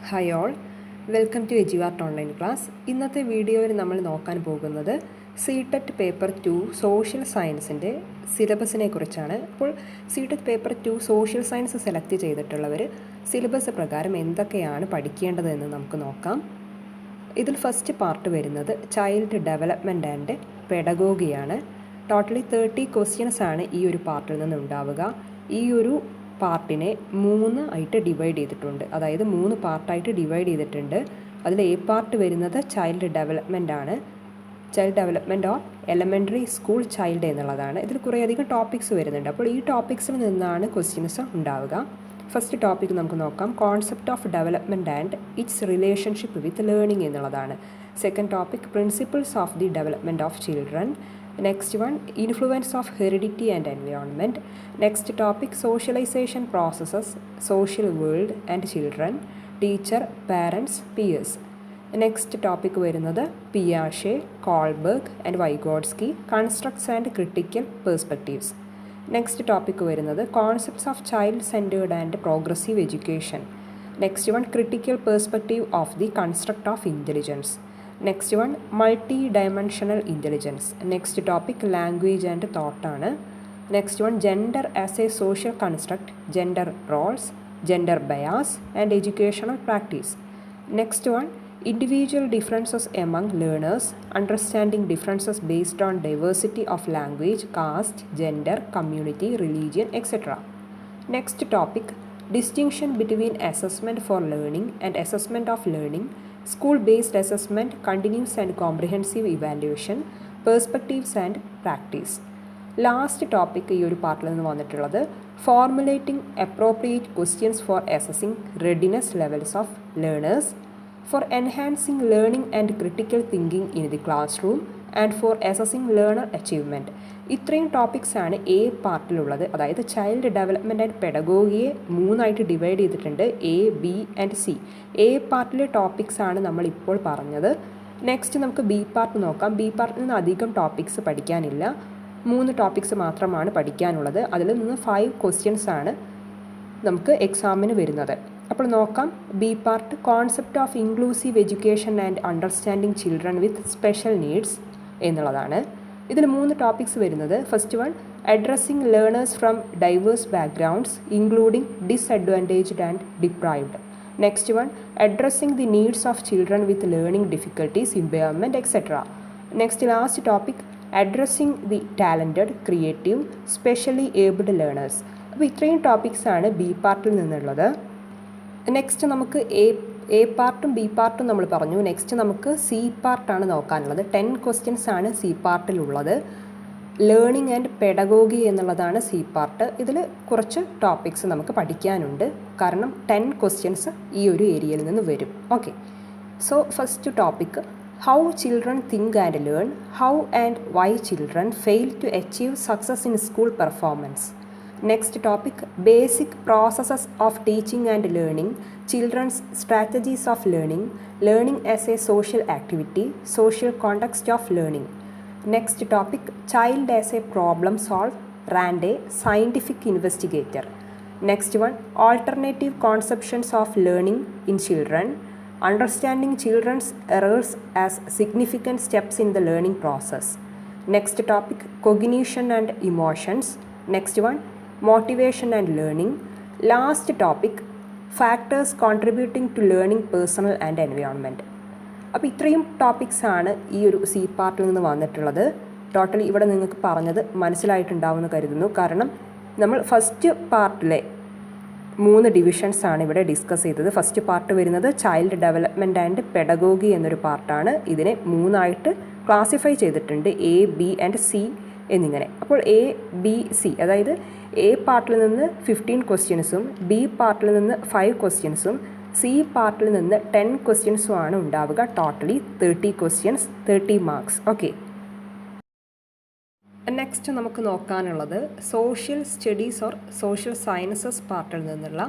Hi all, welcome to EduArt online class. ഇന്നത്തെ വീഡിയോയിൽ നമ്മൾ നോക്കാൻ പോകുന്നത് CTET പേപ്പർ 2 സോഷ്യൽ സയൻസിൻ്റെ സിലബസിനെ കുറിച്ചാണ്. അപ്പോൾ CTET paper 2 social science select ചെയ്തിട്ടുള്ളവർ സിലബസ് പ്രകാരം എന്തൊക്കെയാണ് പഠിക്കേണ്ടതെന്ന് നമുക്ക് നോക്കാം. ഇതിൽ ഫസ്റ്റ് പാർട്ട് വരുന്നത് ചൈൽഡ് ഡെവലപ്മെൻറ്റ് ആൻഡ് പെഡഗോഗിയാണ്. ടോട്ടലി 30 ക്വസ്റ്റ്യൻസ് ആണ് ഈ ഒരു പാർട്ടിൽ നിന്ന് ഉണ്ടാവുക. ഈ ഒരു പാർട്ടിനെ 3 ആയിട്ട് ഡിവൈഡ് ചെയ്തിട്ടുണ്ട്, അതായത് 3 പാർട്ടായിട്ട് ഡിവൈഡ് ചെയ്തിട്ടുണ്ട്. അതിൽ എ പാർട്ട് വരുന്നത് ചൈൽഡ് ഡെവലപ്മെൻ്റ് ആണ്. Child development of elementary school child എന്നുള്ളതാണ്. ഇതിൽ കുറേയധികം ടോപ്പിക്സ് വരുന്നുണ്ട്. അപ്പോൾ ഈ ടോപ്പിക്സിൽ നിന്നാണ് ക്വസ്റ്റ്യൻസ് ഉണ്ടാവുക. ഫസ്റ്റ് ടോപ്പിക് നമുക്ക് നോക്കാം. Concept of development and its relationship with learning എന്നുള്ളതാണ്. Second topic principles of the development of children. Next one, influence of heredity and environment. Next topic, socialization processes, social world and children, teacher, parents, peers. Next topic വരുന്നത് Piaget, Kohlberg and Vygotsky, constructs and critical perspectives. Next topic വരുന്നത് concepts of child-centered and progressive education. Next one, critical perspective of the construct of intelligence. Next one, multi-dimensional intelligence. Next topic, language and thought ആണ്. Next one, gender as a social construct, gender roles, gender bias and educational practice. Next one, individual differences among learners, understanding differences based on diversity of language, caste, gender, community, religion, etc. Next topic, distinction between assessment for learning and assessment of learning, school-based assessment, continuous and comprehensive evaluation, perspectives and practice. Last topic ഈ ഒരു പാർട്ടിൽ നിന്ന് വന്നിട്ടുള്ളത് formulating appropriate questions for assessing readiness levels of learners, for enhancing learning and critical thinking in the classroom and for assessing learner achievement. ഇത്രയും topics ആണ് A പാർട്ടിലുള്ളത്. അതായത് child development and പെഡഗോഗിയെ 3 ആയിട്ട് ഡിവൈഡ് ചെയ്തിട്ടുണ്ട്, A, B and C. A പാർട്ടിലെ topics ആണ് നമ്മളിപ്പോൾ പറഞ്ഞത്. നെക്സ്റ്റ് നമുക്ക് ബി പാർട്ട് നോക്കാം. ബി പാർട്ടിൽ നിന്ന് അധികം ടോപ്പിക്സ് പഠിക്കാനില്ല, 3 ടോപ്പിക്സ് മാത്രമാണ് പഠിക്കാനുള്ളത്. അതിൽ നിന്ന് 5 ക്വസ്റ്റ്യൻസ് ആണ് നമുക്ക് എക്സാമിന് വരുന്നത്. അപ്പോൾ നോക്കാം. B part concept of inclusive education and understanding children with special needs എന്നുള്ളതാണ്. ഇതിൽ 3 ടോപ്പിക്സ് വരുന്നത് first one, addressing learners from diverse backgrounds including disadvantaged and deprived. Next one, addressing the needs of children with learning difficulties, impairment etcetera. Next last topic, addressing the talented, creative, specially abled learners. അപ്പോൾ ഇത്രയും topics ആണ് B പാർട്ടിൽ നിന്നുള്ളത്. Next നമുക്ക് A പാർട്ടും B പാർട്ടും നമ്മൾ പറഞ്ഞു. നെക്സ്റ്റ് നമുക്ക് സി പാർട്ടാണ് നോക്കാനുള്ളത്. 10 ക്വസ്റ്റ്യൻസ് ആണ് സി പാർട്ടിലുള്ളത്. ലേണിംഗ് ആൻഡ് പെഡഗോഗി എന്നുള്ളതാണ് സി പാർട്ട്. ഇതിൽ കുറച്ച് ടോപ്പിക്സ് നമുക്ക് പഠിക്കാനുണ്ട്, കാരണം 10 ക്വസ്റ്റ്യൻസ് ഈ ഒരു ഏരിയയിൽ നിന്ന് വരും. Okay, so first topic, how children think and learn, how and why children fail to achieve success in school performance. Next topic, basic processes of teaching and learning, children's strategies of learning, learning as a social activity, social context of learning. Next topic, child as a problem solver and a scientific investigator. Next one, alternative conceptions of learning in children, understanding children's errors as significant steps in the learning process. Next topic, cognition and emotions. Next one, motivation and learning. Last topic, factors contributing to learning, personal and environment. അപ്പോൾ ഇത്രയും topics ആണ് ഈ ഒരു C പാർട്ടിൽ നിന്ന് വന്നിട്ടുള്ളത്. Totally ഇവിടെ നിങ്ങൾക്ക് പറഞ്ഞത് മനസ്സിലായിട്ടുണ്ടാവുമെന്ന് കരുതുന്നു, കാരണം നമ്മൾ ഫസ്റ്റ് പാർട്ടിലെ 3 ഡിവിഷൻസ് ആണ് ഇവിടെ ഡിസ്കസ് ചെയ്തത്. ഫസ്റ്റ് പാർട്ട് വരുന്നത് ചൈൽഡ് ഡെവലപ്മെൻറ്റ് ആൻഡ് പെഡഗോഗി എന്നൊരു പാർട്ടാണ്. ഇതിനെ 3 ആയിട്ട് ക്ലാസിഫൈ ചെയ്തിട്ടുണ്ട്, എ, ബി ആൻഡ് സി എന്നിങ്ങനെ. അപ്പോൾ എ, ബി, സി, അതായത് എ പാർട്ടിൽ നിന്ന് 15 ക്വസ്റ്റ്യൻസും ബി പാർട്ടിൽ നിന്ന് 5 ക്വസ്റ്റ്യൻസും സി പാർട്ടിൽ നിന്ന് 10 ക്വസ്റ്റ്യൻസും ആണ് ഉണ്ടാവുക. Totally 30 questions, 30 marks. Okay, next നമുക്ക് നോക്കാനുള്ളത് social studies or social sciences പാർട്ടിൽ നിന്നുള്ള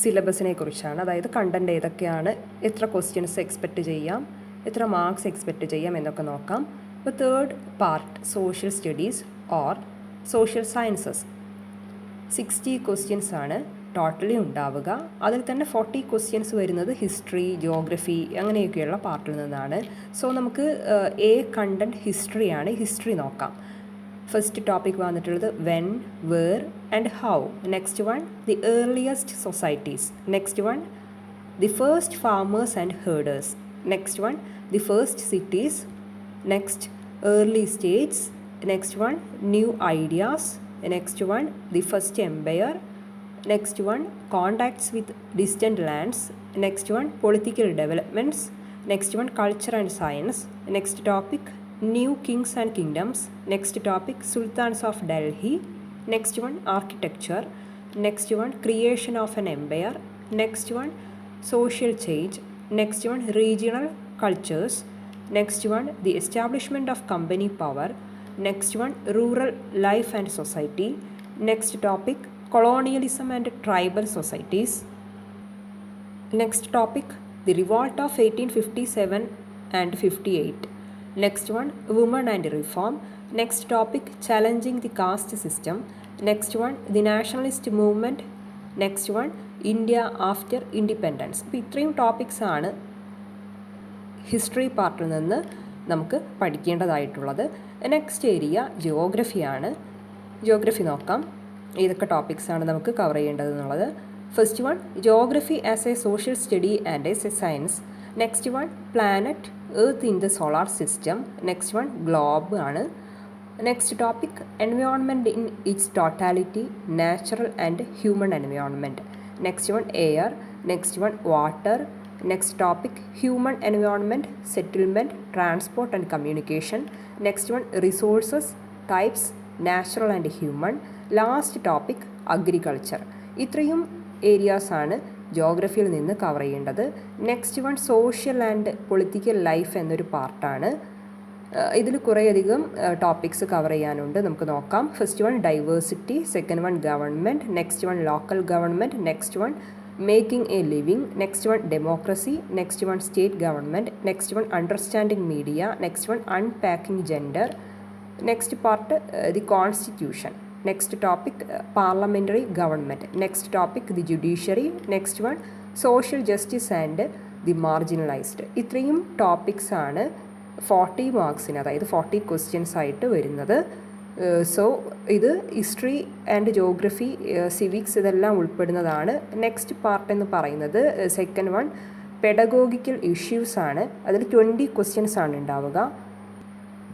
സിലബസിനെ കുറിച്ചാണ്. അതായത് കണ്ടൻറ്റ് ഏതൊക്കെയാണ്, എത്ര ക്വസ്റ്റ്യൻസ് എക്സ്പെക്റ്റ് ചെയ്യാം, എത്ര മാർക്സ് എക്സ്പെക്റ്റ് ചെയ്യാം എന്നൊക്കെ നോക്കാം. അപ്പോൾ third part social studies or social sciences 60 questions ആണ്. ടോട്ടലി ഉണ്ടാവുക. അതിൽ തന്നെ 40 ക്വസ്റ്റ്യൻസ് വരുന്നത് ഹിസ്റ്ററി, ജോഗ്രഫി അങ്ങനെയൊക്കെയുള്ള പാർട്ടിൽ നിന്നാണ്. സോ നമുക്ക് എ കണ്ടൻറ്റ് ഹിസ്റ്ററിയാണ്. ഹിസ്റ്ററി നോക്കാം. ഫസ്റ്റ് ടോപ്പിക് വന്നിട്ടുള്ളത് when, where and how. Next one the earliest societies. Next one the first farmers and herders. Next one the first cities. Next early states. Next one new ideas. Next one the first empire. Next one contacts with distant lands. Next one political developments. Next one culture and science. Next topic new kings and kingdoms. Next topic sultans of Delhi. Next one architecture. Next one creation of an empire. Next one social change. Next one regional cultures. Next one the establishment of company power. Next one rural life and society. Next topic colonialism and tribal societies. Next topic the revolt of 1857 and 58. Next one women and reform. Next topic challenging the caste system. Next one the nationalist movement. Next one India after independence. അപ്പോൾ ഇത്രയും topics ആണ് history പാർട്ടിൽ നിന്ന് നമുക്ക് പഠിക്കേണ്ടതായിട്ടുള്ളത്. Next area ജിയോഗ്രഫിയാണ്. Geography നോക്കാം. ഏതൊക്കെ ടോപ്പിക്സാണ് നമുക്ക് കവർ ചെയ്യേണ്ടതെന്നുള്ളത്. First one geography as a social study and as a science. Next one planet earth in the solar system. Next one globe ആണ്. Next topic environment in its totality, natural and human environment. Next one air. Next one water. Next topic human environment, settlement, transport and communication. Next one resources, types, natural and human. Last topic agriculture. ഇത്രയും areas ആണ് ജോഗ്രഫിയിൽ നിന്ന് cover ചെയ്യേണ്ടത്. Next one social and political life എന്നൊരു പാർട്ടാണ്. ഇതിൽ കുറേയധികം topics cover ചെയ്യാനുണ്ട്. നമുക്ക് നോക്കാം. First one diversity. Second one government. Next one local government. Next one making a living. Next one democracy. Next one state government. Next one understanding media. Next one unpacking gender. Next part the constitution. Next topic parliamentary government. Next topic the judiciary. Next one social justice and the marginalized. ഇത്രയും topics ആണ് 40 മാർക്സിന്, അതായത് 40 questions ആയിട്ട് വരുന്നത്. So ഇത് history and geography, civics ഇതെല്ലാം ഉൾപ്പെടുന്നതാണ്. Next part എന്ന് പറയുന്നത് സെക്കൻഡ് വൺ പെഡഗോഗിക്കൽ ഇഷ്യൂസ് ആണ്. അതിൽ 20 ക്വസ്റ്റ്യൻസ് ആണ് ഉണ്ടാവുക.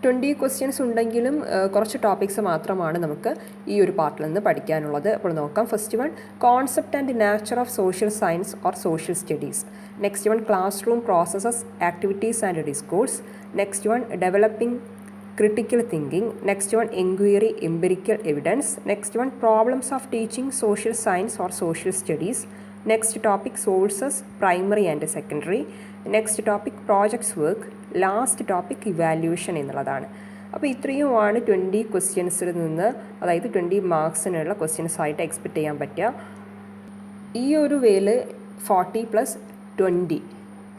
20 ക്വസ്റ്റ്യൻസ് ഉണ്ടെങ്കിലും കുറച്ച് ടോപ്പിക്സ് മാത്രമാണ് നമുക്ക് ഈ ഒരു പാർട്ടിൽ നിന്ന് പഠിക്കാനുള്ളത്. അപ്പോൾ നോക്കാം. First one concept and nature of social science or social studies. Next one class room processes, activities and discourse. Next one developing critical thinking. Next one inquiry, empirical evidence. Next one problems of teaching social science or social studies. Next topic sources, primary and secondary. Next topic projects work. Last topic evaluation എന്നുള്ളതാണ്. അപ്പോൾ ഇത്രയുമാണ് 20 ക്വസ്റ്റ്യൻസിൽ നിന്ന്, അതായത് 20 മാർക്സിനുള്ള questions ആയിട്ട് expect ചെയ്യാൻ പറ്റുക. ഈ ഒരു വേയിൽ 40 + 20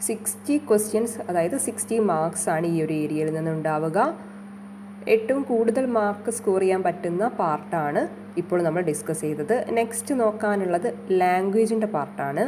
60 ക്വസ്റ്റ്യൻസ്, അതായത് 60 മാർക്സ് ആണ് ഈ ഒരു ഏരിയയിൽ നിന്ന് ഉണ്ടാവുക. ഏറ്റവും കൂടുതൽ മാർക്ക് സ്കോർ ചെയ്യാൻ പറ്റുന്ന പാർട്ടാണ് ഇപ്പോൾ നമ്മൾ ഡിസ്കസ് ചെയ്തത്. നെക്സ്റ്റ് നോക്കാനുള്ളത് ലാംഗ്വേജിൻ്റെ പാർട്ടാണ്.